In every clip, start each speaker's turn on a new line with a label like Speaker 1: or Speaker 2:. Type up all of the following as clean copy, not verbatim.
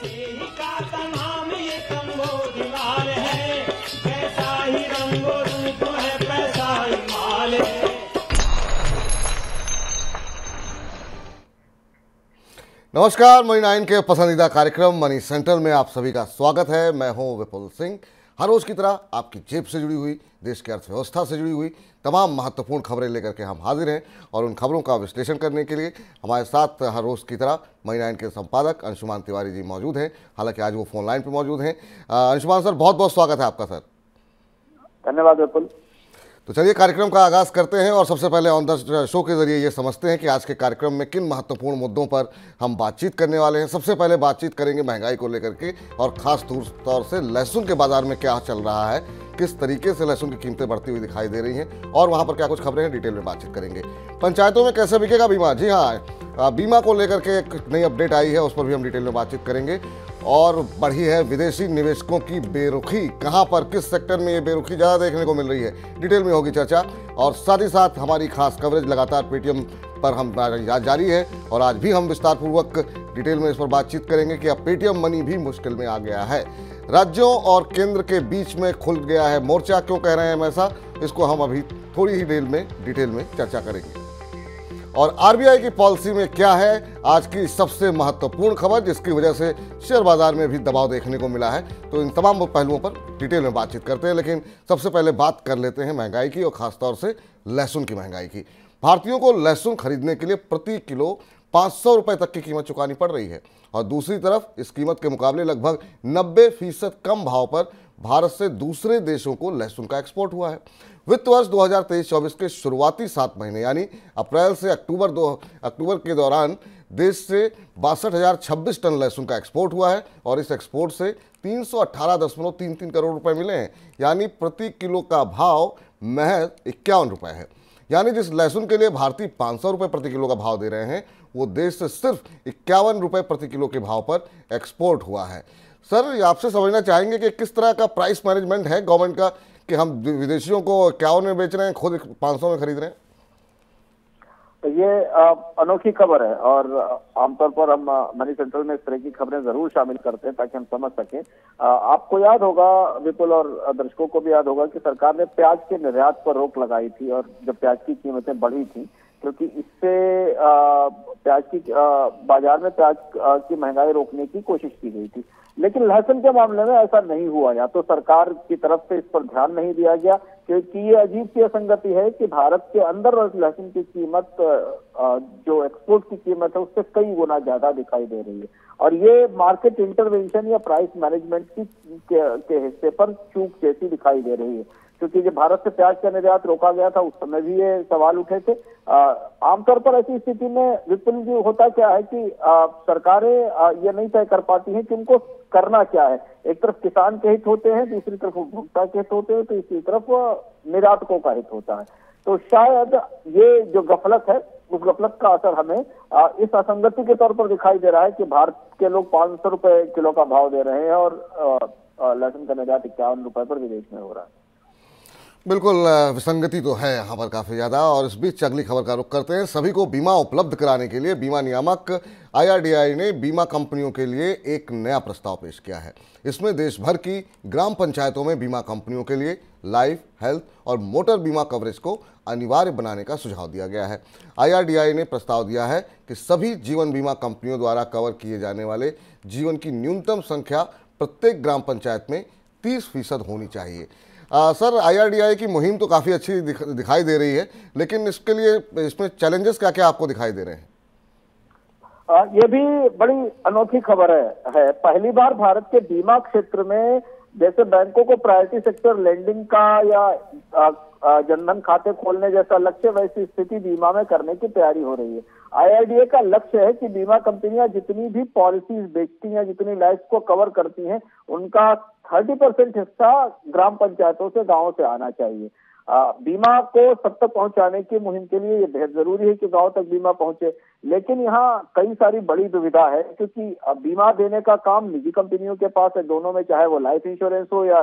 Speaker 1: का नाम ये कंबोधिलाल है, कैसा ही रंगो रूप है पैसा ही माल है।
Speaker 2: नमस्कार, मनी 9 के पसंदीदा कार्यक्रम मनी सेंट्रल में आप सभी का स्वागत है। मैं हूं विपुल सिंह। हर रोज की तरह आपकी जेब से जुड़ी हुई, देश की अर्थव्यवस्था से जुड़ी हुई तमाम महत्वपूर्ण खबरें लेकर के हम हाजिर हैं और उन खबरों का विश्लेषण करने के लिए हमारे साथ हर रोज की तरह मनी 9 के संपादक अंशुमान तिवारी जी मौजूद हैं। हालांकि आज वो फोन लाइन पर मौजूद हैं। अंशुमान सर, बहुत बहुत स्वागत है आपका सर।
Speaker 3: धन्यवाद विपुल।
Speaker 2: तो चलिए कार्यक्रम का आगाज करते हैं और सबसे पहले ऑन द शो के जरिए ये समझते हैं कि आज के कार्यक्रम में किन महत्वपूर्ण मुद्दों पर हम बातचीत करने वाले हैं। सबसे पहले बातचीत करेंगे महंगाई को लेकर के और खास तौर से लहसुन के बाजार में क्या चल रहा है, किस तरीके से लहसुन की कीमतें बढ़ती हुई दिखाई दे रही हैं और वहाँ पर क्या कुछ खबरें हैं, डिटेल में बातचीत करेंगे। पंचायतों में कैसे बिकेगा बीमा, जी हाँ, बीमा को लेकर के एक नई अपडेट आई है, उस पर भी हम डिटेल में बातचीत करेंगे। और बढ़ी है विदेशी निवेशकों की बेरुखी, कहां पर किस सेक्टर में ये बेरुखी ज़्यादा देखने को मिल रही है, डिटेल में होगी चर्चा। और साथ ही साथ हमारी खास कवरेज लगातार पेटीएम पर हम जारी है और आज भी हम विस्तारपूर्वक डिटेल में इस पर बातचीत करेंगे कि अब पेटीएम मनी भी मुश्किल में आ गया है। राज्यों और केंद्र के बीच में खुल गया है मोर्चा, क्यों कह रहे हैं हम ऐसा, इसको हम अभी थोड़ी ही डिटेल में चर्चा करेंगे। और आरबीआई की पॉलिसी में क्या है, आज की सबसे महत्वपूर्ण खबर जिसकी वजह से शेयर बाजार में भी दबाव देखने को मिला है। तो इन तमाम पहलुओं पर डिटेल में बातचीत करते हैं, लेकिन सबसे पहले बात कर लेते हैं महंगाई की और खासतौर से लहसुन की महंगाई की। भारतीयों को लहसुन खरीदने के लिए प्रति किलो 500 रुपये तक की कीमत चुकानी पड़ रही है और दूसरी तरफ इस कीमत के मुकाबले लगभग 90% कम भाव पर भारत से दूसरे देशों को लहसुन का एक्सपोर्ट हुआ है। वित्त वर्ष 2023-24 के शुरुआती 7 महीने यानी अप्रैल से अक्टूबर के दौरान देश से 62,026 टन लहसुन का एक्सपोर्ट हुआ है और इस एक्सपोर्ट से 318.33 करोड़ रुपए मिले हैं, यानी प्रति किलो का भाव महज 51 रुपये है। यानी जिस लहसुन के लिए भारतीय 500 रुपये प्रति किलो का भाव दे रहे हैं, वो देश से सिर्फ 51 रुपये प्रति किलो के भाव पर एक्सपोर्ट हुआ है। सर, आपसे समझना चाहेंगे कि किस तरह का प्राइस मैनेजमेंट है गवर्नमेंट का कि हम विदेशियों को 51 में बेच रहे हैं, खुद 500 में खरीद रहे हैं।
Speaker 3: तो ये अनोखी खबर है और आमतौर पर हम मनी सेंट्रल में इस तरह की खबरें जरूर शामिल करते हैं ताकि हम समझ सकें। आपको याद होगा विपुल और दर्शकों को भी याद होगा कि सरकार ने प्याज के निर्यात पर रोक लगाई थी और जब प्याज की कीमतें बढ़ी थी, क्योंकि इससे प्याज की बाजार में प्याज की महंगाई रोकने की कोशिश की गई थी। लेकिन लहसुन के मामले में ऐसा नहीं हुआ, या तो सरकार की तरफ से इस पर ध्यान नहीं दिया गया, क्योंकि ये अजीब सी असंगति है कि भारत के अंदर लहसुन की कीमत जो एक्सपोर्ट की कीमत है उससे कई गुना ज्यादा दिखाई दे रही है और ये मार्केट इंटरवेंशन या प्राइस मैनेजमेंट के हिस्से पर चूक जैसी दिखाई दे रही है। क्योंकि जब भारत से प्याज का निर्यात रोका गया था उस समय भी ये सवाल उठे थे। आमतौर पर ऐसी स्थिति में विपुल जी होता क्या है कि सरकारें ये नहीं तय कर पाती हैं कि उनको करना क्या है। एक तरफ किसान के हित होते हैं, दूसरी तरफ उपभोक्ता के हित होते हैं, तो इसी तरफ निर्यातकों का हित होता है। तो शायद ये जो गफलत है उस गफलत का असर हमें इस असंगति के तौर पर दिखाई दे रहा है कि भारत के लोग 500 रुपए किलो का भाव दे रहे हैं और लहसुन का निर्यात 51 रुपए पर विदेश में हो रहा है।
Speaker 2: बिल्कुल, विसंगति तो है यहाँ पर काफ़ी ज़्यादा। और इस बीच अगली खबर का रुख करते हैं। सभी को बीमा उपलब्ध कराने के लिए बीमा नियामक IRDAI ने बीमा कंपनियों के लिए एक नया प्रस्ताव पेश किया है। इसमें देश भर की ग्राम पंचायतों में बीमा कंपनियों के लिए लाइफ, हेल्थ और मोटर बीमा कवरेज को अनिवार्य बनाने का सुझाव दिया गया है। IRDAI ने प्रस्ताव दिया है कि सभी जीवन बीमा कंपनियों द्वारा कवर किए जाने वाले जीवन की न्यूनतम संख्या प्रत्येक ग्राम पंचायत में 30% होनी चाहिए। सर, IRDAI की मुहिम तो काफ़ी अच्छी दिखाई दे रही है, लेकिन इसके लिए इसमें चैलेंजेस क्या क्या आपको दिखाई दे रहे हैं?
Speaker 3: ये भी बड़ी अनोखी खबर है। पहली बार भारत के बीमा क्षेत्र में जैसे बैंकों को प्रायोरिटी सेक्टर लेंडिंग का या जनधन खाते खोलने जैसा लक्ष्य, वैसी स्थिति बीमा में करने की तैयारी हो रही है। IRDAI का लक्ष्य है कि बीमा कंपनियां जितनी भी पॉलिसीज बेचती हैं, जितनी लाइफ को कवर करती हैं, उनका 30% हिस्सा ग्राम पंचायतों से, गांवों से आना चाहिए। बीमा को सब तक पहुंचाने की मुहिम के लिए ये बेहद जरूरी है कि गांव तक बीमा पहुंचे। लेकिन यहाँ कई सारी बड़ी दुविधा है, क्योंकि बीमा देने का काम निजी कंपनियों के पास है, दोनों में, चाहे वो लाइफ इंश्योरेंस हो या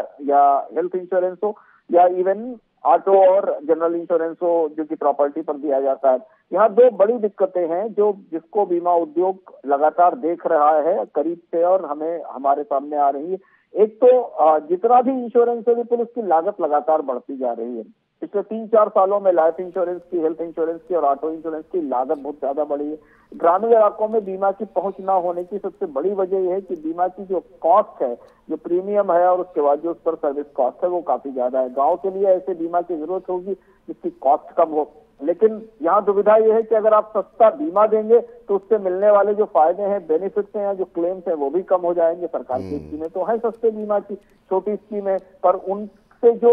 Speaker 3: हेल्थ इंश्योरेंस हो या इवन ऑटो और जनरल इंश्योरेंस हो जो कि प्रॉपर्टी पर दिया जाता है। यहाँ दो बड़ी दिक्कतें हैं जो जिसको बीमा उद्योग लगातार देख रहा है करीब से और हमें हमारे सामने आ रही है। एक तो जितना भी इंश्योरेंस है बिल्कुल उसकी लागत लगातार बढ़ती जा रही है। पिछले 3-4 सालों में लाइफ इंश्योरेंस की, हेल्थ इंश्योरेंस की और ऑटो इंश्योरेंस की लागत बहुत ज्यादा बढ़ी है। ग्रामीण इलाकों में बीमा की पहुंच न होने की सबसे बड़ी वजह यह है कि बीमा की जो कॉस्ट है, जो प्रीमियम है और उसके बाद जो उस पर सर्विस कॉस्ट है वो काफी ज्यादा है। गांव के लिए ऐसे बीमा की जरूरत होगी जिसकी कॉस्ट कम हो, लेकिन यहाँ दुविधा यह है कि अगर आप सस्ता बीमा देंगे तो उससे मिलने वाले जो फायदे हैं, बेनिफिट्स हैं, जो क्लेम्स हैं वो भी कम हो जाएंगे। सरकार की स्कीमें तो है सस्ते बीमा की, छोटी स्कीमें, पर उनसे जो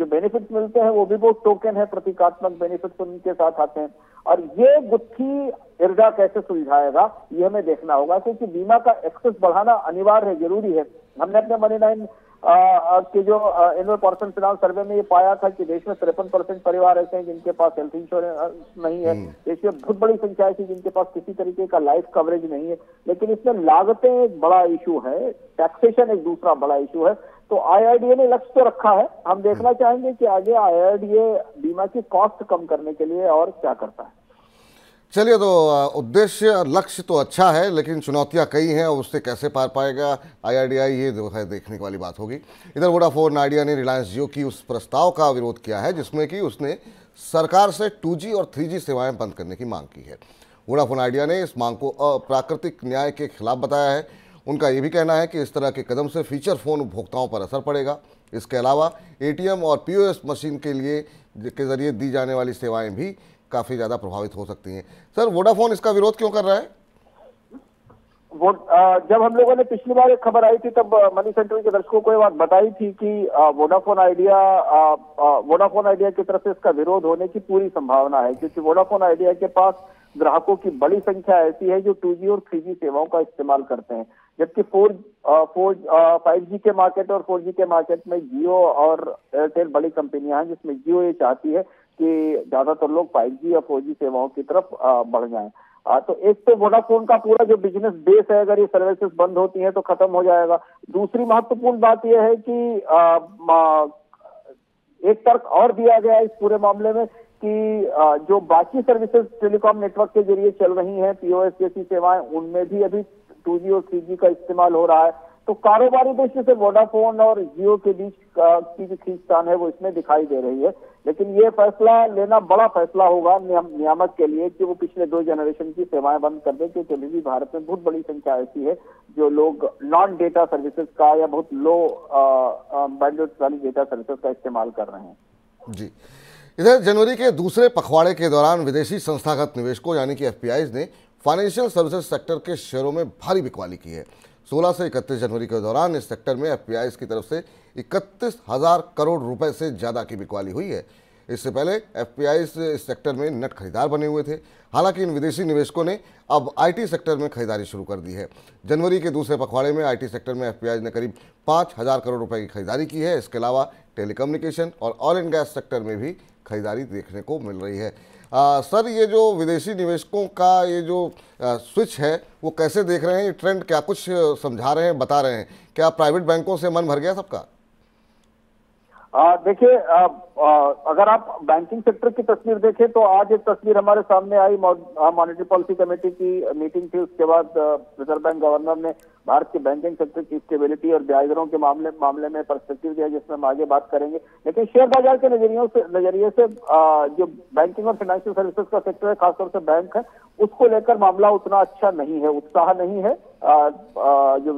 Speaker 3: बेनिफिट्स मिलते हैं वो भी बहुत टोकन है, प्रतीकात्मक बेनिफिट्स उनके साथ आते हैं। और ये गुत्थी इर्दा कैसे सुलझाएगा ये हमें देखना होगा, क्योंकि बीमा का एक्सेस बढ़ाना अनिवार्य है, जरूरी है। हमने अपने मनी9 के जो एनुअल पर्सन फिनांस सर्वे में ये पाया था कि देश में 53% परिवार ऐसे हैं जिनके पास हेल्थ इंश्योरेंस नहीं है। देश में बहुत बड़ी संख्या ऐसी जिनके पास किसी तरीके का लाइफ कवरेज नहीं है। लेकिन इसमें लागतें एक बड़ा इशू है, टैक्सेशन एक दूसरा बड़ा इशू है। तो IRDA ने लक्ष्य तो रखा है, हम देखना चाहेंगे कि आगे IRDA बीमा की कॉस्ट कम करने के लिए और क्या करता है।
Speaker 2: चलिए, तो उद्देश्य लक्ष्य तो अच्छा है, लेकिन चुनौतियां कई हैं और उससे कैसे पार पाएगा IRDA, ये जो है देखने वाली बात होगी। इधर वोडाफोन आइडिया ने रिलायंस जियो की उस प्रस्ताव का विरोध किया है जिसमें कि उसने सरकार से 2G और 3G सेवाएं बंद करने की मांग की है। वोडाफोन आइडिया ने इस मांग को अप्राकृतिक न्याय के खिलाफ बताया है। उनका ये भी कहना है कि इस तरह के कदम से फीचर फोन उपभोक्ताओं पर असर पड़ेगा। इसके अलावा ATM और POS मशीन के जरिए दी जाने वाली सेवाएं भी काफ़ी ज़्यादा प्रभावित हो सकती हैं। सर, वोडाफोन इसका विरोध क्यों कर रहा है?
Speaker 3: जब हम लोगों ने पिछली बार एक खबर आई थी तब मनी सेंट्रल के दर्शकों को ये बात बताई थी कि वोडाफोन आइडिया की तरफ से इसका विरोध होने की पूरी संभावना है, क्योंकि वोडाफोन आइडिया के पास ग्राहकों की बड़ी संख्या ऐसी है जो 2G और 3G सेवाओं का इस्तेमाल करते हैं, जबकि 5G के मार्केट और 4G के मार्केट में जियो और एयरटेल बड़ी कंपनियां हैं, जिसमें जियो ये चाहती है कि ज्यादातर लोग 5G या 4G सेवाओं की तरफ बढ़ जाएं। तो एक तो वोडाफोन का पूरा जो बिजनेस बेस है, अगर ये सर्विसेज बंद होती हैं तो खत्म हो जाएगा। दूसरी महत्वपूर्ण बात यह है कि एक तर्क और दिया गया है इस पूरे मामले में कि जो बाकी सर्विसेज टेलीकॉम नेटवर्क के जरिए चल रही हैं, POS जैसी सेवाएं, उनमें भी अभी 2G और 3G का इस्तेमाल हो रहा है। तो कारोबारी दृष्टि से वोडाफोन और जियो के बीच की जो खींचतान है वो इसमें दिखाई दे रही है। लेकिन ये फैसला लेना बड़ा फैसला होगा नियामक के लिए कि वो पिछले 2 जनरेशन की सेवाएं बंद कर दें, क्योंकि अभी भी भारत में बहुत बड़ी संख्या ऐसी है जो लोग नॉन डेटा सर्विसेज का या बहुत लो बैंडविड्थ वाली डेटा सर्विसेज का इस्तेमाल कर रहे हैं।
Speaker 2: जी, इधर जनवरी के दूसरे पखवाड़े के दौरान विदेशी संस्थागत निवेशकों यानी कि FPIs ने फाइनेंशियल सर्विसेज सेक्टर के शेयरों में भारी बिकवाली की है। 16 से 31 जनवरी के दौरान इस सेक्टर में FPIs की तरफ से 31,000 करोड़ रुपए से ज़्यादा की बिकवाली हुई है। इससे पहले FPIs इस सेक्टर में नेट खरीदार बने हुए थे। हालांकि इन विदेशी निवेशकों ने अब IT सेक्टर में खरीदारी शुरू कर दी है। जनवरी के दूसरे पखवाड़े में IT सेक्टर में FPIs ने करीब 5,000 करोड़ रुपए की खरीदारी की है। इसके अलावा टेलीकम्युनिकेशन और ऑयल एंड गैस सेक्टर में भी खरीदारी देखने को मिल रही है। सर, ये जो विदेशी निवेशकों का ये जो स्विच है वो कैसे देख रहे हैं? ये ट्रेंड क्या कुछ समझा रहे हैं, बता रहे हैं? क्या प्राइवेट बैंकों से मन भर गया सबका?
Speaker 3: देखिए, अगर आप बैंकिंग सेक्टर की तस्वीर देखें तो आज एक तस्वीर हमारे सामने आई। मॉनेटरी पॉलिसी कमेटी की मीटिंग थी, उसके बाद रिजर्व बैंक गवर्नर ने भारत के बैंकिंग सेक्टर की स्टेबिलिटी और ब्याज दरों के मामले में पर्सपेक्टिव दिया, जिसमें हम आगे बात करेंगे। लेकिन शेयर बाजार के नजरिए से जो बैंकिंग और फाइनेंशियल सर्विसेज का सेक्टर है, खासतौर से बैंक है, उसको लेकर मामला उतना अच्छा नहीं है, उत्साह नहीं है। जो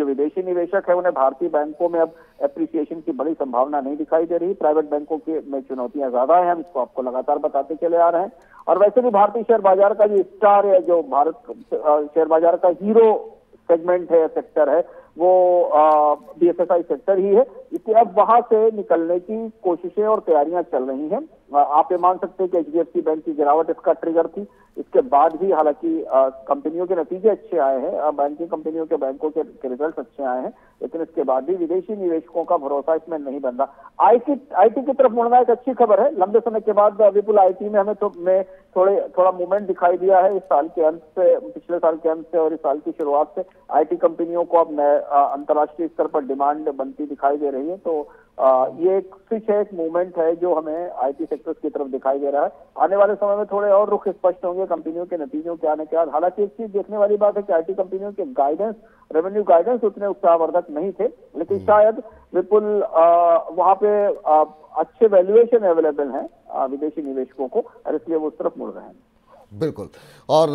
Speaker 3: विदेशी निवेशक है उन्हें भारतीय बैंकों में अब एप्रिसिएशन की बड़ी संभावना नहीं दिखाई दे रही। प्राइवेट बैंकों के में चुनौतियां ज्यादा हैं, हम इसको आपको लगातार बताते चले आ रहे हैं। और वैसे भी भारतीय शेयर बाजार का जो स्टार है, जो भारत शेयर बाजार का हीरो सेगमेंट है, सेक्टर है, वो BFSI सेक्टर ही है। इसलिए अब वहां से निकलने की कोशिशें और तैयारियां चल रही हैं। आप ये मान सकते हैं कि HDFC बैंक की गिरावट इसका ट्रिगर थी। इसके बाद भी हालांकि कंपनियों के नतीजे अच्छे आए हैं, बैंकिंग कंपनियों के बैंकों के रिजल्ट अच्छे आए हैं, लेकिन इसके बाद भी विदेशी निवेशकों का भरोसा इसमें नहीं बन रहा। IT की तरफ मुड़ना एक अच्छी खबर है। लंबे समय के बाद विपुल IT में हमें थोड़ा मूवमेंट दिखाई दिया है। इस साल के अंत से, पिछले साल के अंत से और इस साल की शुरुआत से IT कंपनियों को अब अंतर्राष्ट्रीय स्तर पर डिमांड बनती दिखाई दे रही चाहिए। तो ये एक स्विच है, एक मूवमेंट है जो हमें आईटी सेक्टर्स की तरफ दिखाई दे रहा है। आने वाले समय में थोड़े और रुख स्पष्ट होंगे कंपनियों के नतीजों के आने के बाद। हालांकि एक चीज देखने वाली बात है कि आईटी कंपनियों के गाइडेंस, रेवेन्यू गाइडेंस उतने उत्साहवर्धक नहीं थे, लेकिन शायद विपुल वहां पे अच्छे वैल्यूएशन अवेलेबल हैं विदेशी निवेशकों को, और इसलिए वो उस तरफ मुड़ रहे हैं।
Speaker 2: बिल्कुल। और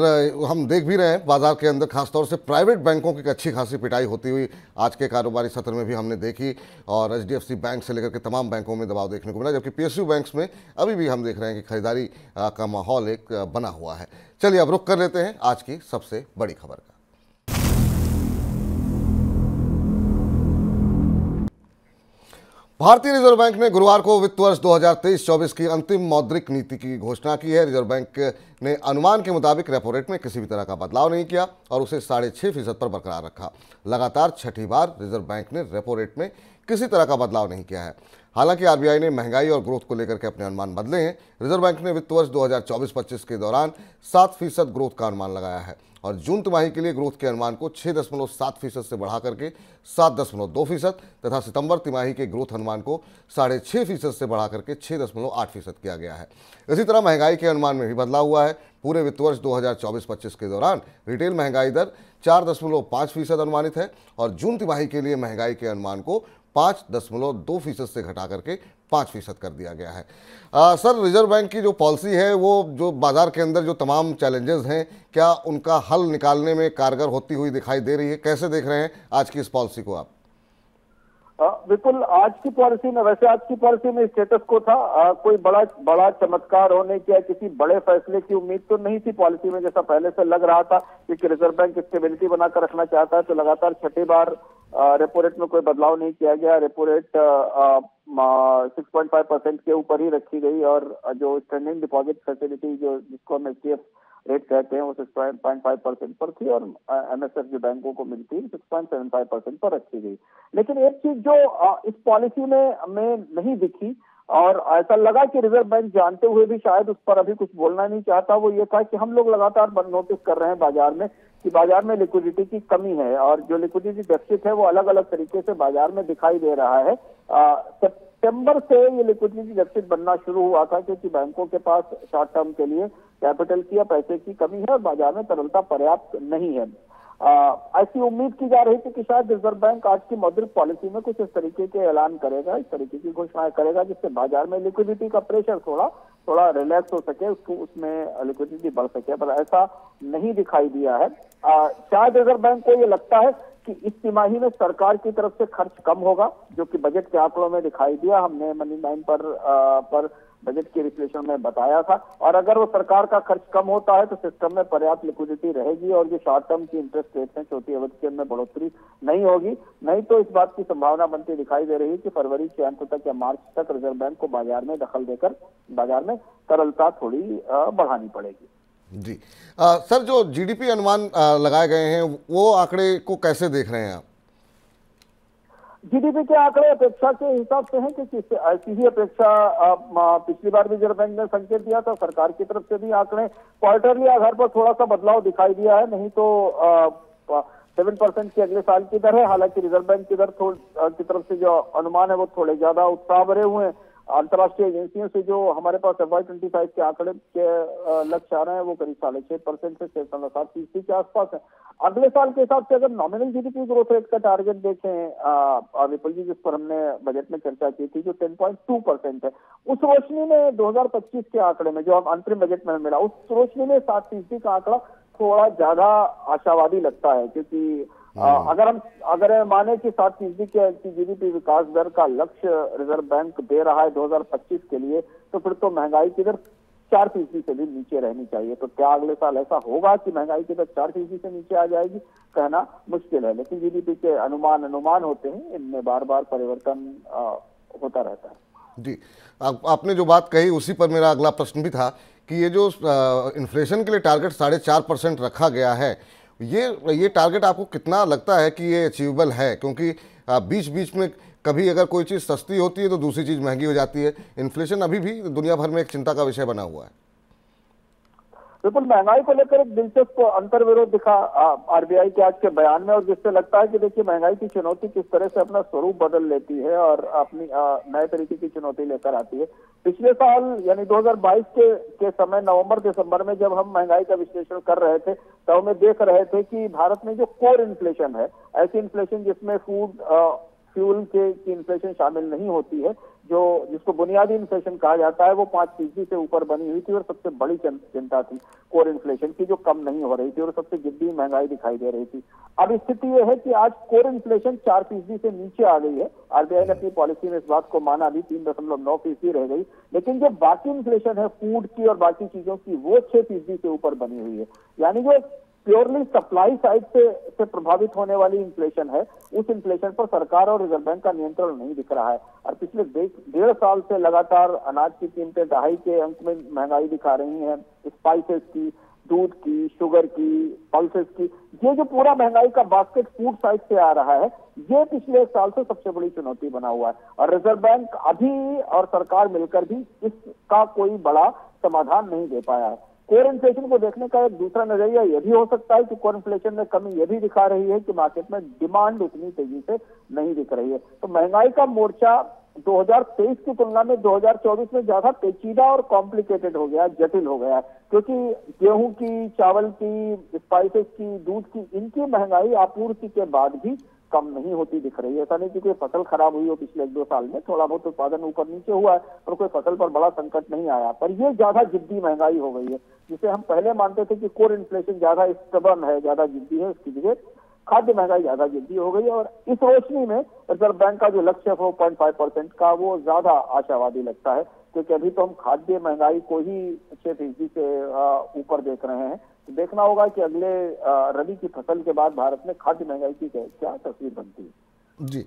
Speaker 2: हम देख भी रहे हैं बाजार के अंदर खासतौर से प्राइवेट बैंकों की अच्छी खासी पिटाई होती हुई आज के कारोबारी सत्र में भी हमने देखी, और एचडीएफसी बैंक से लेकर के तमाम बैंकों में दबाव देखने को मिला, जबकि पीएसयू बैंक्स में अभी भी हम देख रहे हैं कि खरीदारी का माहौल एक बना हुआ है। चलिए अब रुख कर लेते हैं आज की सबसे बड़ी खबर का। भारतीय रिजर्व बैंक ने गुरुवार को वित्त वर्ष 2023-24 की अंतिम मौद्रिक नीति की घोषणा की है। रिजर्व बैंक ने अनुमान के मुताबिक रेपो रेट में किसी भी तरह का बदलाव नहीं किया और उसे 6.5% पर बरकरार रखा। लगातार छठी बार रिजर्व बैंक ने रेपो रेट में किसी तरह का बदलाव नहीं किया है। हालांकि आरबीआई ने महंगाई और ग्रोथ को लेकर के अपने अनुमान बदले हैं। रिजर्व बैंक ने वित्त वर्ष 2024-25 के दौरान 7% ग्रोथ का अनुमान लगाया है और जून तिमाही के लिए ग्रोथ के अनुमान को 6.7% से बढ़ा करके 7.2% तथा सितंबर तिमाही के ग्रोथ अनुमान को 6.5% से बढ़ा करके 6.8% किया गया है। इसी तरह महंगाई के अनुमान में भी बदलाव हुआ है। पूरे वित्त वर्ष 2024-25 के दौरान रिटेल महंगाई दर 4.5% अनुमानित है और जून तिमाही के लिए महंगाई के अनुमान को 5.2% से घटा करके 5% कर दिया गया है। सर, रिजर्व बैंक की जो पॉलिसी है वो जो बाजार के अंदर जो तमाम चैलेंजेस हैं, क्या उनका हल निकालने में कारगर होती हुई दिखाई दे रही है? कैसे देख रहे हैं आज की इस पॉलिसी को आप?
Speaker 3: बिल्कुल, आज की पॉलिसी में, वैसे आज की पॉलिसी में स्टेटस को था, कोई बड़ा चमत्कार होने की या किसी बड़े फैसले की उम्मीद तो नहीं थी पॉलिसी में, जैसा पहले से लग रहा था, क्योंकि रिजर्व बैंक स्टेबिलिटी बनाकर रखना चाहता है। तो लगातार छठी बार रेपो रेट में कोई बदलाव नहीं किया गया। रेपो रेट 6.5% के ऊपर ही रखी गई और जो स्टैंडिंग डिपॉजिट फैसिलिटी जो जिसको हम एसटीएफ रेट कहते हैं वो 6.5% पर थी और एमएसएफ जो बैंकों को मिलती है 6.75% पर रखी गई। लेकिन एक चीज जो इस पॉलिसी में नहीं दिखी और ऐसा लगा कि रिजर्व बैंक जानते हुए भी शायद उस पर अभी कुछ बोलना नहीं चाहता, वो ये था कि हम लोग लगातार नोटिस कर रहे हैं बाजार में कि बाजार में लिक्विडिटी की कमी है और जो लिक्विडिटी डेफिसिट है वो अलग अलग तरीके से बाजार में दिखाई दे रहा है। सितंबर से ये लिक्विडिटी डेफिसिट बनना शुरू हुआ था क्योंकि बैंकों के पास शॉर्ट टर्म के लिए कैपिटल की या पैसे की कमी है और बाजार में तरलता पर्याप्त नहीं है। ऐसी उम्मीद की जा रही थी कि शायद रिजर्व बैंक आज की मौद्रिक पॉलिसी में कुछ इस तरीके के ऐलान करेगा, इस तरीके की घोषणाएं करेगा जिससे बाजार में लिक्विडिटी का प्रेशर थोड़ा रिलैक्स हो सके, उसमें लिक्विडिटी बढ़ सके, पर ऐसा नहीं दिखाई दिया है। शायद रिजर्व बैंक को ये लगता है कि इस तिमाही में सरकार की तरफ से खर्च कम होगा, जो कि बजट के आंकड़ों में दिखाई दिया। हमने मनी लाइन पर बजट के विश्लेषण में बताया था, और अगर वो सरकार का खर्च कम होता है तो सिस्टम में पर्याप्त लिक्विडिटी रहेगी और जो शॉर्ट टर्म की इंटरेस्ट रेट है छोटी अवधि के अंदर बढ़ोतरी नहीं होगी। नहीं तो इस बात की संभावना बनती दिखाई दे रही है कि फरवरी के अंत तक या मार्च तक रिजर्व बैंक को बाजार में दखल देकर बाजार में तरलता थोड़ी बढ़ानी पड़ेगी।
Speaker 2: जी सर, जो जीडीपी अनुमान लगाए गए हैं वो आंकड़े को कैसे देख रहे हैं आप?
Speaker 3: जीडीपी के आंकड़े अपेक्षा के हिसाब से हैं क्योंकि ऐसी ही अपेक्षा पिछली बार भी रिजर्व बैंक ने संकेत दिया था। सरकार की तरफ से भी आंकड़े क्वार्टरली आधार पर थोड़ा सा बदलाव दिखाई दिया है, नहीं तो 7% की अगले साल की दर है। हालांकि रिजर्व बैंक की दर की तरफ से जो अनुमान है वो थोड़े ज्यादा उत्साह भरे हुए हैं। अंतर्राष्ट्रीय एजेंसियों से जो हमारे पास FY25 के आंकड़े के लक्ष्य आ रहे हैं वो करीब 6.5% से 6.7% के आसपास है। अगले साल के हिसाब से अगर नॉमिनल जीडीपी ग्रोथ रेट का टारगेट देखें विपुल जी, जिस पर हमने बजट में चर्चा की थी, जो 10.2% है, उस रोशनी में 2025 के आंकड़े में जो हम अंतरिम बजट में मिला, उस रोशनी में 7% का आंकड़ा थोड़ा ज्यादा आशावादी लगता है। क्योंकि अगर माने कि 7% की जीडीपी विकास दर का लक्ष्य रिजर्व बैंक दे रहा है 2025 के लिए, तो फिर तो महंगाई की दर 4% से भी नीचे रहनी चाहिए। तो क्या अगले साल ऐसा होगा कि महंगाई की दर 4% से नीचे आ जाएगी, कहना मुश्किल है। लेकिन जीडीपी के अनुमान होते हैं, इनमें बार बार परिवर्तन होता रहता है।
Speaker 2: जी, आपने जो बात कही उसी पर मेरा अगला प्रश्न भी था कि ये जो इन्फ्लेशन के लिए टारगेट 4.5% रखा गया है, ये टारगेट आपको कितना लगता है कि ये अचीवेबल है? क्योंकि बीच बीच में कभी अगर कोई चीज़ सस्ती होती है तो दूसरी चीज़ महंगी हो जाती है। इन्फ्लेशन अभी भी दुनिया भर में एक चिंता का विषय बना हुआ है।
Speaker 3: बिल्कुल, महंगाई को लेकर एक दिलचस्प अंतर्विरोध दिखा आरबीआई के आज के बयान में, और जिससे लगता है कि देखिए महंगाई की चुनौती किस तरह से अपना स्वरूप बदल लेती है और अपनी नए तरीके की चुनौती लेकर आती है। पिछले साल यानी 2022 के समय नवंबर दिसंबर में जब हम महंगाई का विश्लेषण कर रहे थे तो हमें देख रहे थे कि भारत में जो कोर इन्फ्लेशन है, ऐसी इन्फ्लेशन जिसमें फ्यूल की इन्फ्लेशन शामिल नहीं होती है, जो जिसको बुनियादी इन्फ्लेशन कहा जाता है, वो 5% से ऊपर बनी हुई थी और सबसे बड़ी चिंता थी कोर इन्फ्लेशन की, जो कम नहीं हो रही थी और सबसे जिद्दी महंगाई दिखाई दे रही थी। अब स्थिति यह है कि आज कोर इन्फ्लेशन 4% से नीचे आ गई है। आरबीआई ने अपनी पॉलिसी में इस बात को माना भी, 3.9% रह गई, लेकिन जो बाकी इन्फ्लेशन है फूड की और बाकी चीजों की, वो 6% से ऊपर बनी हुई है। यानी जो प्योरली सप्लाई साइड से प्रभावित होने वाली इन्फ्लेशन है, उस इन्फ्लेशन पर सरकार और रिजर्व बैंक का नियंत्रण नहीं दिख रहा है। और पिछले 1.5 साल से लगातार अनाज की कीमतें 2.5 के अंक में महंगाई दिखा रही हैं, स्पाइसेस की, दूध की, शुगर की, पल्सेस की, ये जो पूरा महंगाई का बास्केट फूड साइड से आ रहा है, ये पिछले 1 साल से सबसे बड़ी चुनौती बना हुआ है। और रिजर्व बैंक अभी और सरकार मिलकर भी इसका कोई बड़ा समाधान नहीं दे पाया है। कोर इन्फ्लेशन को देखने का एक दूसरा नजरिया यह भी हो सकता है कि कोर इन्फ्लेशन में कमी यह भी दिखा रही है कि मार्केट में डिमांड उतनी तेजी से नहीं दिख रही है। तो महंगाई का मोर्चा 2023 की तुलना में 2024 में ज्यादा पेचीदा और कॉम्प्लिकेटेड हो गया, जटिल हो गया, क्योंकि गेहूं की, चावल की, स्पाइसेस की, दूध की, इनकी महंगाई आपूर्ति के बाद भी कम नहीं होती दिख रही है। ऐसा नहीं कि कोई फसल खराब हुई हो पिछले 1-2 साल में, थोड़ा बहुत उत्पादन ऊपर नीचे हुआ है और कोई फसल पर बड़ा संकट नहीं आया, पर यह ज्यादा जिद्दी महंगाई हो गई है, जिसे हम पहले मानते थे कि कोर इन्फ्लेशन ज्यादा स्टबर्न है, ज्यादा जिद्दी है, उसकी जगह खाद्य महंगाई ज्यादा जिद्दी हो गई है। और इस रोशनी में रिजर्व बैंक का जो लक्ष्य है 4.5% का, वो ज्यादा आशावादी लगता है, क्योंकि अभी तो हम खाद्य महंगाई को ही 6% से ऊपर देख रहे हैं। तो देखना होगा कि अगले रबी की फसल के बाद भारत में खाद्य महंगाई की क्या तस्वीर बनती है।
Speaker 2: जी,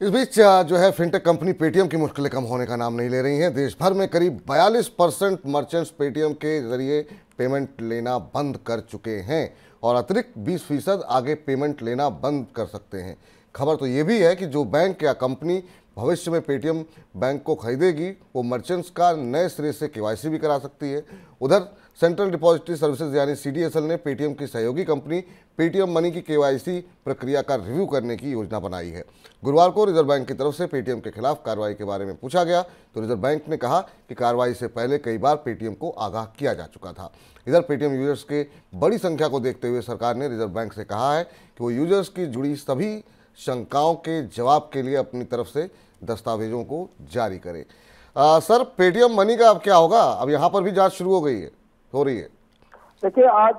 Speaker 2: इस बीच जो है फिनटेक कंपनी पेटीएम की मुश्किलें कम होने का नाम नहीं ले रही हैं। देश भर में करीब 42% मर्चेंट्स पेटीएम के जरिए पेमेंट लेना बंद कर चुके हैं और अतिरिक्त 20% आगे पेमेंट लेना बंद कर सकते हैं। खबर तो ये भी है कि जो बैंक या कंपनी भविष्य में पेटीएम बैंक को खरीदेगी, वो मर्चेंट्स का नए सिरे से केवाईसी भी करा सकती है। उधर सेंट्रल डिपॉजिटरी सर्विसेज यानी सीडीएसएल ने पेटीएम की सहयोगी कंपनी पेटीएम मनी की केवाईसी प्रक्रिया का रिव्यू करने की योजना बनाई है। गुरुवार को रिजर्व बैंक की तरफ से पेटीएम के खिलाफ कार्रवाई के बारे में पूछा गया तो रिजर्व बैंक ने कहा कि कार्रवाई से पहले कई बार पेटीएम को आगाह किया जा चुका था। इधर पेटीएम यूजर्स के बड़ी संख्या को देखते हुए सरकार ने रिजर्व बैंक से कहा है कि वो यूजर्स की जुड़ी सभी शंकाओं के जवाब के लिए अपनी तरफ से दस्तावेजों को जारी करे। सर, पेटीएम मनी का अब क्या होगा? अब यहाँ पर भी जांच शुरू हो रही है।
Speaker 3: देखिए, आज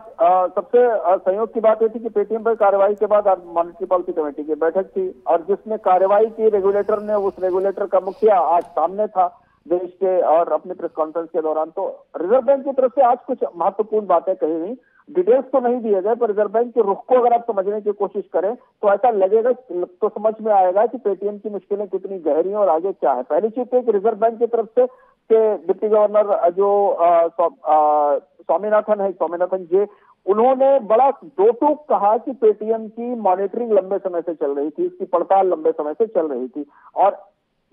Speaker 3: सबसे संयोग की बात यह थी कि पेटीएम पर कार्रवाई के बाद मॉनेटरी पॉलिसी कमेटी की बैठक थी और जिसने कार्रवाई की रेगुलेटर ने, उस रेगुलेटर का मुखिया आज सामने था देश के और अपने प्रेस कॉन्फ्रेंस के दौरान। तो रिजर्व बैंक की तरफ से आज कुछ महत्वपूर्ण बातें कही गई। डिटेल्स तो नहीं दिए गए, पर रिजर्व बैंक के रुख को अगर आप समझने की कोशिश करें तो ऐसा लगेगा, तो समझ में आएगा कि पेटीएम की मुश्किलें कितनी गहरी हैं और आगे क्या है। पहली चीज तो रिजर्व बैंक की तरफ से डिप्टी गवर्नर जो स्वामीनाथन जी, उन्होंने बड़ा दो टूक कहा कि पेटीएम की मॉनिटरिंग लंबे समय से चल रही थी, इसकी पड़ताल लंबे समय से चल रही थी और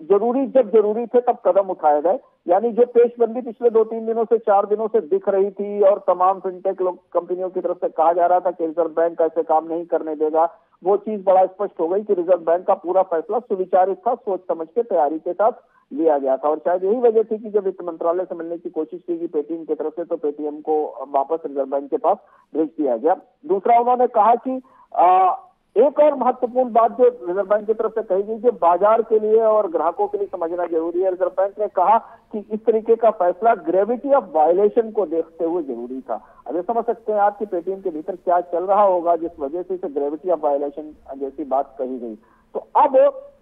Speaker 3: जब जरूरी थे तब कदम उठाए गए। यानी जो पेशबंदी पिछले 2-3 दिनों से 4 दिनों से दिख रही थी और तमाम फिनटेक कंपनियों की तरफ से कहा जा रहा था कि रिजर्व बैंक ऐसे काम नहीं करने देगा, वो चीज बड़ा स्पष्ट हो गई कि रिजर्व बैंक का पूरा फैसला सुविचारित था, सोच समझ के तैयारी के साथ लिया गया था। और शायद यही वजह थी कि जब वित्त मंत्रालय से मिलने की कोशिश की गई पेटीएम की तरफ से, तो पेटीएम को वापस रिजर्व बैंक के पास भेज दिया गया। दूसरा, उन्होंने कहा कि एक और महत्वपूर्ण बात जो रिजर्व बैंक की तरफ से कही गई कि बाजार के लिए और ग्राहकों के लिए समझना जरूरी है। रिजर्व बैंक ने कहा कि इस तरीके का फैसला ग्रेविटी ऑफ वायलेशन को देखते हुए जरूरी था। अब ये समझ सकते हैं आप कि पेटीएम के भीतर क्या चल रहा होगा जिस वजह से इसे ग्रेविटी ऑफ वायलेशन जैसी बात कही गई। तो अब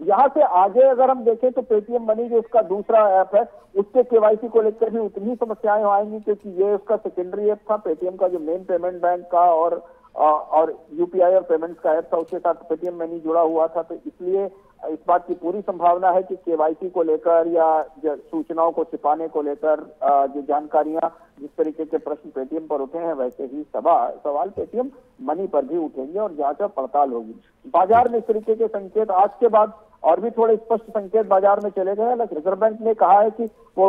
Speaker 3: यहां से आगे अगर हम देखें तो पेटीएम मनी जो उसका दूसरा ऐप है, उसके केवाईसी को लेकर भी उतनी ही समस्याएं आएंगी, क्योंकि ये उसका सेकेंडरी ऐप था। पेटीएम का जो मेन पेमेंट बैंक का और यूपीआई और पेमेंट्स का ऐप था, उसके साथ पेटीएम मनी जुड़ा हुआ था। तो इसलिए इस बात की पूरी संभावना है कि केवाईसी को लेकर या सूचनाओं को छिपाने को लेकर जो जानकारियां, जिस तरीके के प्रश्न पेटीएम पर उठे हैं, वैसे ही सवाल पेटीएम मनी पर भी उठेंगे और जांच और पड़ताल होगी। बाजार में इस तरीके के संकेत आज के बाद और भी थोड़े स्पष्ट संकेत बाजार में चले गए। हालांकि रिजर्व बैंक ने कहा है कि वो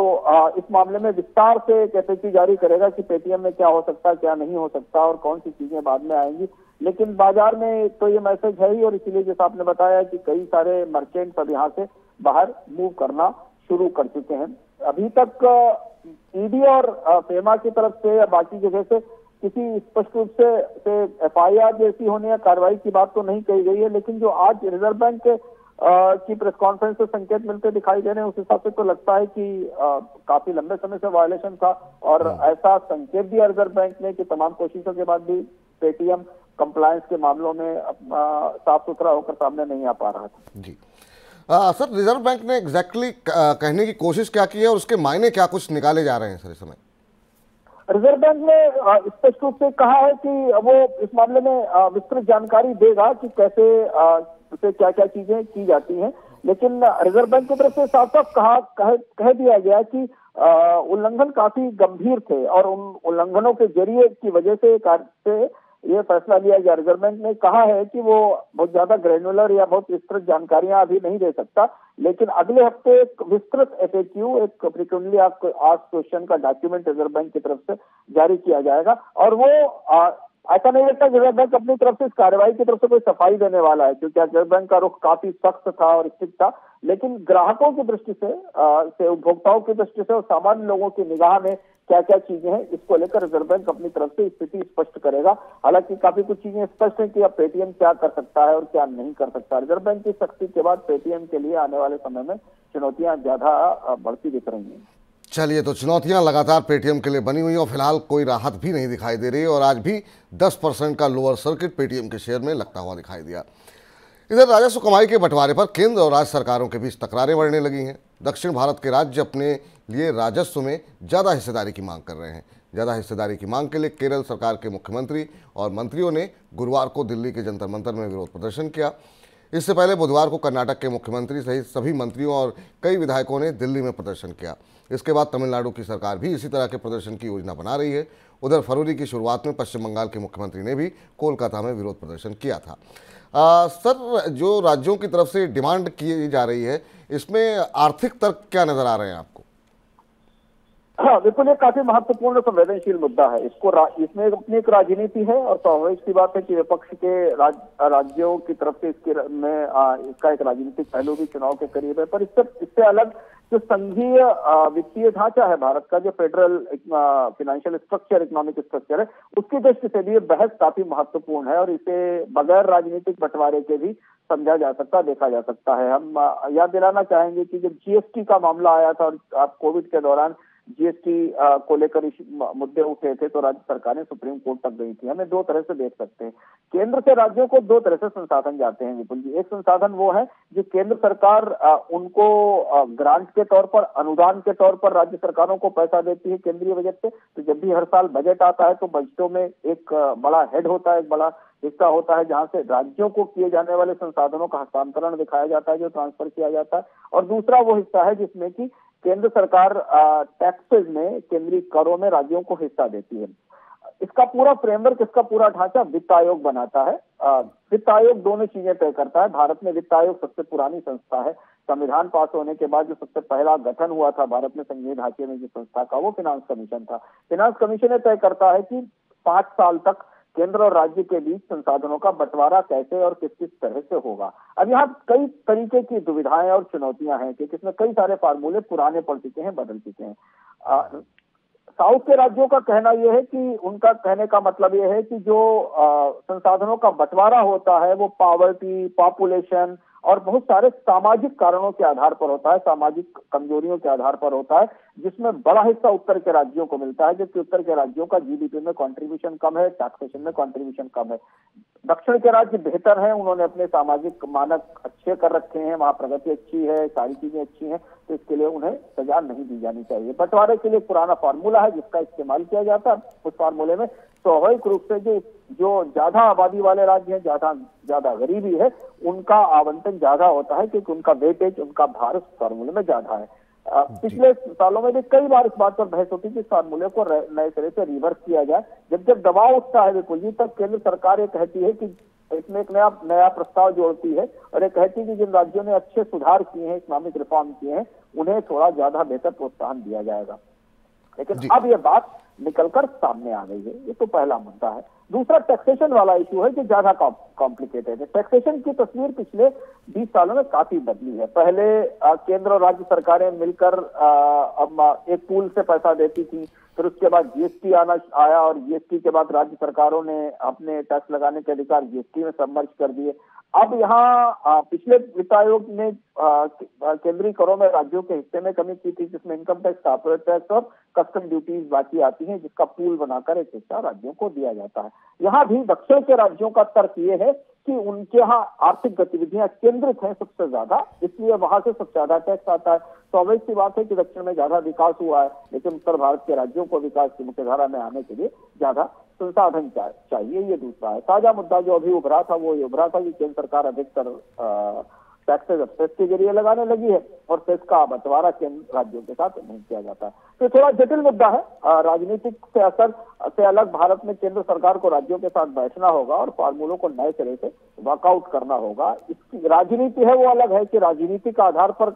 Speaker 3: इस मामले में विस्तार से एफएक्यू जारी करेगा कि पेटीएम में क्या हो सकता है, क्या नहीं हो सकता और कौन सी चीजें बाद में आएंगी। लेकिन बाजार में तो ये मैसेज है ही, और इसीलिए जैसा आपने बताया कि कई सारे मर्चेंट्स अब यहाँ से बाहर मूव करना शुरू कर चुके हैं। अभी तक ईडी और फेमा की तरफ से या बाकी जगह से किसी स्पष्ट रूप से एफआईआर जैसी होने या कार्रवाई की बात तो नहीं कही गई है, लेकिन जो आज रिजर्व बैंक की प्रेस कॉन्फ्रेंस से संकेत मिलते दिखाई दे रहे हैं उस हिसाब से तो लगता है कि काफी लंबे समय से वायलेशन था, और ऐसा संकेत दिया रिजर्व बैंक ने कि तमाम कोशिशों के बाद भी पेटीएम कंप्लायंस के मामलों में साफ सुथरा होकर सामने नहीं आ पा रहा था।
Speaker 2: जी सर, रिजर्व बैंक ने एग्जैक्टली कहने की कोशिश क्या की है और उसके मायने क्या कुछ निकाले जा रहे हैं सर इस समय?
Speaker 3: रिजर्व बैंक ने स्पष्ट रूप से कहा है कि वो इस मामले में विस्तृत जानकारी देगा कि कैसे उसे क्या क्या चीजें की जाती हैं, लेकिन रिजर्व बैंक की तरफ से साफ साफ कह दिया गया कि उल्लंघन काफी गंभीर थे और उन उल्लंघनों के जरिए की वजह से ये फैसला लिया गया। रिजर्व बैंक ने कहा है कि वो बहुत ज्यादा ग्रेनुलर या बहुत विस्तृत जानकारियां अभी नहीं दे सकता, लेकिन अगले हफ्ते एक विस्तृत एफएक्यू, एक फ्रीक्वेंटली आस्क्ड क्वेश्चन का डॉक्यूमेंट रिजर्व बैंक की तरफ से जारी किया जाएगा। और वो ऐसा नहीं लगता रिजर्व बैंक अपनी तरफ से इस कार्रवाई की तरफ से कोई सफाई देने वाला है, क्योंकि रिजर्व बैंक का रुख काफी सख्त था और स्ट्रिक्ट था, लेकिन ग्राहकों की दृष्टि से उपभोक्ताओं की दृष्टि से और सामान्य लोगों की निगाह में क्या क्या चीजें हैं, इसको लेकर रिजर्व बैंक अपनी तरफ से स्थिति स्पष्ट करेगा। हालांकि काफी कुछ चीजें स्पष्ट है कि अब पेटीएम क्या कर सकता है और क्या नहीं कर सकता। रिजर्व बैंक की सख्ती के बाद पेटीएम के लिए आने वाले समय में चुनौतियां ज्यादा बढ़ती दिख रही हैं।
Speaker 2: चलिए, तो चुनौतियां लगातार पेटीएम के लिए बनी हुई हैं और फिलहाल कोई राहत भी नहीं दिखाई दे रही है और आज भी 10% का लोअर सर्किट पेटीएम के शेयर में लगता हुआ दिखाई दिया। इधर राजस्व कमाई के बंटवारे पर केंद्र और राज्य सरकारों के बीच तकरारें बढ़ने लगी हैं। दक्षिण भारत के राज्य अपने लिए राजस्व में ज़्यादा हिस्सेदारी की मांग कर रहे हैं। ज़्यादा हिस्सेदारी की मांग के लिए केरल सरकार के मुख्यमंत्री और मंत्रियों ने गुरुवार को दिल्ली के जंतर मंतर में विरोध प्रदर्शन किया। इससे पहले बुधवार को कर्नाटक के मुख्यमंत्री सहित सभी मंत्रियों और कई विधायकों ने दिल्ली में प्रदर्शन किया। इसके बाद तमिलनाडु की सरकार भी इसी तरह के प्रदर्शन की योजना बना रही है। उधर फरवरी की शुरुआत में पश्चिम बंगाल के मुख्यमंत्री ने भी कोलकाता में विरोध प्रदर्शन किया था। सर, जो राज्यों की तरफ से डिमांड की जा रही है, इसमें आर्थिक तर्क क्या नजर आ रहे हैं आपको?
Speaker 3: हाँ, बिल्कुल, ये काफी महत्वपूर्ण संवेदनशील मुद्दा है। इसमें अपनी एक राजनीति है और स्वाभाविक सी बात है कि विपक्ष के राज्यों की तरफ से इसका एक राजनीतिक पहलू भी चुनाव के करीब है। पर इससे अलग जो संघीय वित्तीय ढांचा है भारत का, जो federal financial structure, economic structure है, उसकी दृष्टि से भी ये बहस काफी महत्वपूर्ण है और इसे बगैर राजनीतिक बंटवारे के भी समझा जा सकता, देखा जा सकता है। हम याद दिलाना चाहेंगे कि जब जीएसटी का मामला आया था और कोविड के दौरान जीएसटी को लेकर मुद्दे उठे थे, तो राज्य सरकारें सुप्रीम कोर्ट तक गई थी। हमें दो तरह से देख सकते हैं, केंद्र से राज्यों को दो तरह से संसाधन जाते हैं विपुल जी। एक संसाधन वो है जो केंद्र सरकार उनको ग्रांट के तौर पर, अनुदान के तौर पर राज्य सरकारों को पैसा देती है केंद्रीय बजट से। तो जब भी हर साल बजट आता है तो बजटों में एक बड़ा हेड होता है, एक बड़ा हिस्सा होता है जहां से राज्यों को किए जाने वाले संसाधनों का हस्तांतरण दिखाया जाता है, जो ट्रांसफर किया जाता है। और दूसरा वो हिस्सा है जिसमें कि केंद्र सरकार टैक्सेस में, केंद्रीय करों में राज्यों को हिस्सा देती है। इसका पूरा फ्रेमवर्क, इसका पूरा ढांचा वित्त आयोग बनाता है। वित्त आयोग दोनों चीजें तय करता है। भारत में वित्त आयोग सबसे पुरानी संस्था है। संविधान पास होने के बाद जो सबसे पहला गठन हुआ था भारत में संघीय ढांचे में जो संस्था का, वो फिनांस कमीशन था। फिनांस कमीशन तय करता है कि 5 साल तक केंद्र और राज्य के बीच संसाधनों का बंटवारा कैसे और किस किस तरह से होगा। अब यहाँ कई तरीके की दुविधाएं और चुनौतियां हैं कि इसमें कई सारे फार्मूले पुराने पड़ चुके हैं, बदल चुके हैं। साउथ के राज्यों का कहना यह है कि, उनका कहने का मतलब यह है कि जो संसाधनों का बंटवारा होता है वो पॉवर्टी, पॉपुलेशन और बहुत सारे सामाजिक कारणों के आधार पर होता है, सामाजिक कमजोरियों के आधार पर होता है, जिसमें बड़ा हिस्सा उत्तर के राज्यों को मिलता है, जबकि उत्तर के राज्यों का जीडीपी में कंट्रीब्यूशन कम है, टैक्सेशन में कंट्रीब्यूशन कम है। दक्षिण के राज्य बेहतर हैं, उन्होंने अपने सामाजिक मानक अच्छे कर रखे हैं, वहां प्रगति अच्छी है, सारी चीजें अच्छी हैं, तो इसके लिए उन्हें सजा नहीं दी जानी चाहिए। बंटवारे के लिए पुराना फार्मूला है जिसका इस्तेमाल किया जाता है। उस फार्मूले में स्वाभाविक रूप से जो ज्यादा आबादी वाले राज्य हैं, ज्यादा गरीबी है, उनका आवंटन ज्यादा होता है, क्योंकि उनका वेटेज, उनका भार उस फार्मूले में ज्यादा है। पिछले सालों में भी कई बार इस बात पर बहस होती है कि इस फार्मूले को नए सिरे से रिवर्स किया जाए। जब दबाव उठता है विपुल जी, तब केंद्र सरकार ये कहती है कि इसमें एक नया प्रस्ताव जोड़ती है और ये कहती है कि जिन राज्यों ने अच्छे सुधार किए हैं, इस्लामिक रिफॉर्म किए हैं, उन्हें थोड़ा ज्यादा बेहतर प्रोत्साहन दिया जाएगा। लेकिन अब ये बात निकलकर सामने आ गई है। ये तो पहला मुद्दा है। दूसरा टैक्सेशन वाला इशू है, जो ज्यादा कॉम्प्लिकेटेड है। टैक्सेशन की तस्वीर पिछले 20 सालों में काफी बदली है। पहले केंद्र और राज्य सरकारें मिलकर अब एक पूल से पैसा देती थी, फिर उसके बाद जीएसटी आया और जीएसटी के बाद राज्य सरकारों ने अपने टैक्स लगाने के अधिकार जीएसटी में सबमर्ज कर दिए। अब यहाँ पिछले वित्त आयोग ने केंद्रीय करों में राज्यों के हिस्से में कमी की थी, जिसमें इनकम टैक्स, कॉर्पोरेट टैक्स और कस्टम ड्यूटीज बाकी आती हैं, जिसका पूल बनाकर एक हिस्सा राज्यों को दिया जाता है। यहाँ भी दक्षिण के राज्यों का तर्क ये है कि उनके यहाँ आर्थिक गतिविधियां केंद्रित हैं सबसे ज्यादा, इसलिए वहां से सबसे ज्यादा टैक्स आता है। स्वाभाविक सी बात है कि दक्षिण में ज्यादा विकास हुआ है, लेकिन उत्तर भारत के राज्यों को विकास की मुख्यधारा में आने के लिए ज्यादा संसाधन चाहिए। ये दूसरा है। ताजा मुद्दा जो अभी उभरा था वो ये उभरा था कि केंद्र सरकार अधिकतर टैक्सेस अब सेस के जरिए लगाने लगी है और सेस का बंटवारा केंद्र राज्यों के साथ नहीं किया जाता है। तो थोड़ा जटिल मुद्दा है। राजनीतिक से असर से अलग भारत में केंद्र सरकार को राज्यों के साथ बैठना होगा और फार्मूलों को नए सिरे से वर्कआउट करना होगा। इसकी राजनीति है वो अलग है कि राजनीति के आधार पर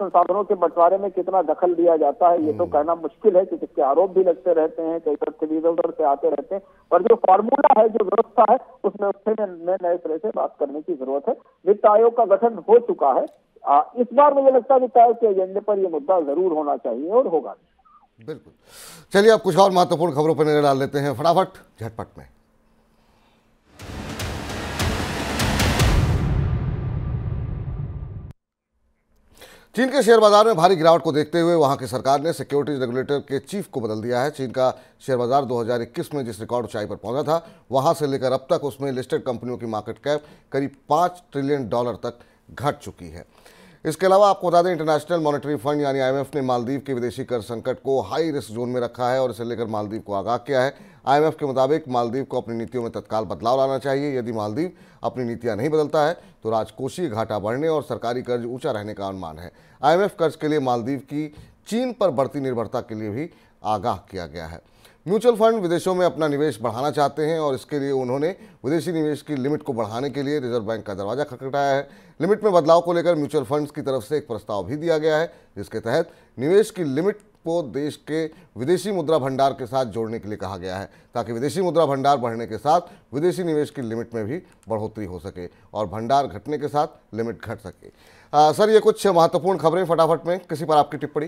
Speaker 3: संसाधनों के बंटवारे में कितना दखल दिया जाता है ये तो कहना मुश्किल है, क्योंकि इसके आरोप भी लगते रहते हैं, कई तथ्य इधर उधर से आते रहते हैं। पर जो फार्मूला है, जो व्यवस्था है, उसमें उससे नए सिरे से बात करने की जरूरत है। वित्त आयोग का गठन हो चुका है। इस बार मुझे लगता है वित्त आयोग के एजेंडे पर यह मुद्दा जरूर होना चाहिए और होगा।
Speaker 2: बिल्कुल। चलिए अब कुछ और महत्वपूर्ण खबरों पर नजर डाल लेते हैं फटाफट झटपट में। चीन के शेयर बाजार में भारी गिरावट को देखते हुए वहां की सरकार ने सिक्योरिटीज रेगुलेटर के चीफ को बदल दिया है। चीन का शेयर बाजार 2021 में जिस रिकॉर्ड ऊंचाई पर पहुंचा था, वहां से लेकर अब तक उसमें लिस्टेड कंपनियों की मार्केट कैप करीब $5 ट्रिलियन तक घट चुकी है। इसके अलावा आपको बता दें, इंटरनेशनल मॉनेटरी फंड यानी IMF ने मालदीव के विदेशी कर संकट को हाई रिस्क जोन में रखा है और इसे लेकर मालदीव को आगाह किया है। IMF के मुताबिक मालदीव को अपनी नीतियों में तत्काल बदलाव लाना चाहिए। यदि मालदीव अपनी नीतियां नहीं बदलता है तो राजकोषीय घाटा बढ़ने और सरकारी कर्ज ऊंचा रहने का अनुमान है। IMF कर्ज के लिए मालदीव की चीन पर बढ़ती निर्भरता के लिए भी आगाह किया गया है। म्यूचुअल फंड विदेशों में अपना निवेश बढ़ाना चाहते हैं और इसके लिए उन्होंने विदेशी निवेश की लिमिट को बढ़ाने के लिए रिजर्व बैंक का दरवाजा खटखटाया है। लिमिट में बदलाव को लेकर म्यूचुअल फंड्स की तरफ से एक प्रस्ताव भी दिया गया है, जिसके तहत निवेश की लिमिट को देश के विदेशी मुद्रा भंडार के साथ जोड़ने के लिए कहा गया है, ताकि विदेशी मुद्रा भंडार बढ़ने के साथ विदेशी निवेश की लिमिट में भी बढ़ोतरी हो सके और भंडार घटने के साथ लिमिट घट सके। सर, ये कुछ महत्वपूर्ण खबरें फटाफट में, किसी पर आपकी टिप्पणी?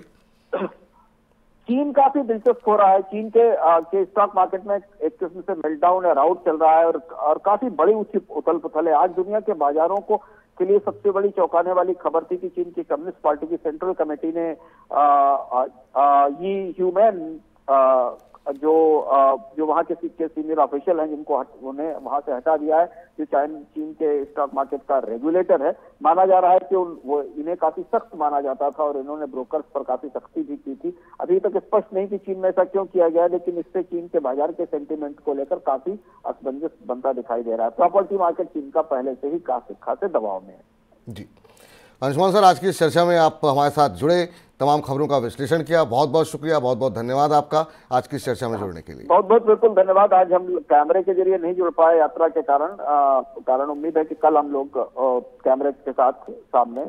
Speaker 3: चीन काफी दिलचस्प हो रहा है। चीन के स्टॉक मार्केट में एक किस्म से मेल्टडाउन या राउट चल रहा है और काफी बड़ी उथल पुथल है। आज दुनिया के बाजारों के लिए सबसे बड़ी चौंकाने वाली खबर थी कि चीन की कम्युनिस्ट पार्टी की सेंट्रल कमेटी ने यी ह्यूमैन जो वहाँ के सीनियर ऑफिशियल हैं, जिनको उन्हें वहां से हटा दिया है, जो चीन के स्टॉक मार्केट का रेगुलेटर है। माना जा रहा है कि वो इन्हें काफी सख्त माना जाता था और इन्होंने ब्रोकर्स पर काफी सख्ती भी की थी। अभी तक स्पष्ट नहीं कि चीन में ऐसा क्यों किया गया, लेकिन इससे चीन के बाजार के सेंटीमेंट को लेकर काफी असमंजस बनता दिखाई दे रहा है। प्रॉपर्टी मार्केट चीन का पहले से ही काफी खासे दबाव में है।
Speaker 2: जी अंशुमान सर, आज की इस चर्चा में आप हमारे साथ जुड़े, तमाम खबरों का विश्लेषण किया, बहुत बहुत शुक्रिया, बहुत बहुत धन्यवाद आपका आज की इस चर्चा में जुड़ने के लिए। बहुत बहुत
Speaker 3: बिल्कुल धन्यवाद। आज हम कैमरे के जरिए नहीं जुड़ पाए यात्रा के कारण उम्मीद है कि कल हम लोग कैमरे के साथ सामने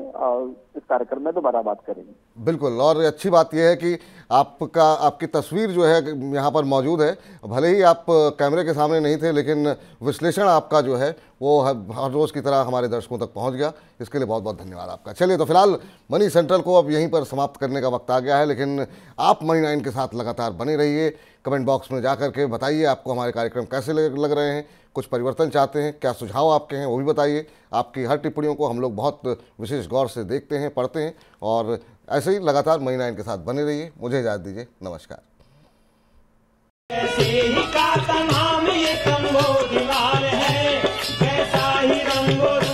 Speaker 3: इस कार्यक्रम में दोबारा बात करेंगे।
Speaker 2: बिल्कुल, और अच्छी बात यह है कि आपकी तस्वीर जो है यहाँ पर मौजूद है। भले ही आप कैमरे के सामने नहीं थे, लेकिन विश्लेषण आपका जो है वो हर रोज़ की तरह हमारे दर्शकों तक पहुँच गया। इसके लिए बहुत बहुत धन्यवाद आपका। चलिए, तो फिलहाल मनी सेंट्रल को अब यहीं पर समाप्त करने का वक्त आ गया है, लेकिन आप मनी 9 के साथ लगातार बने रहिए। कमेंट बॉक्स में जाकर के बताइए आपको हमारे कार्यक्रम कैसे लग रहे हैं, कुछ परिवर्तन चाहते हैं, क्या सुझाव आपके हैं वो भी बताइए। आपकी हर टिप्पणियों को हम लोग बहुत विशेष गौर से देखते हैं, पढ़ते हैं, और ऐसे ही लगातार मनी 9 के साथ बने रहिए। मुझे इजाज़त दीजिए, नमस्कार।
Speaker 1: नाम ये कंबोज लाल है, कैसा ही रंगो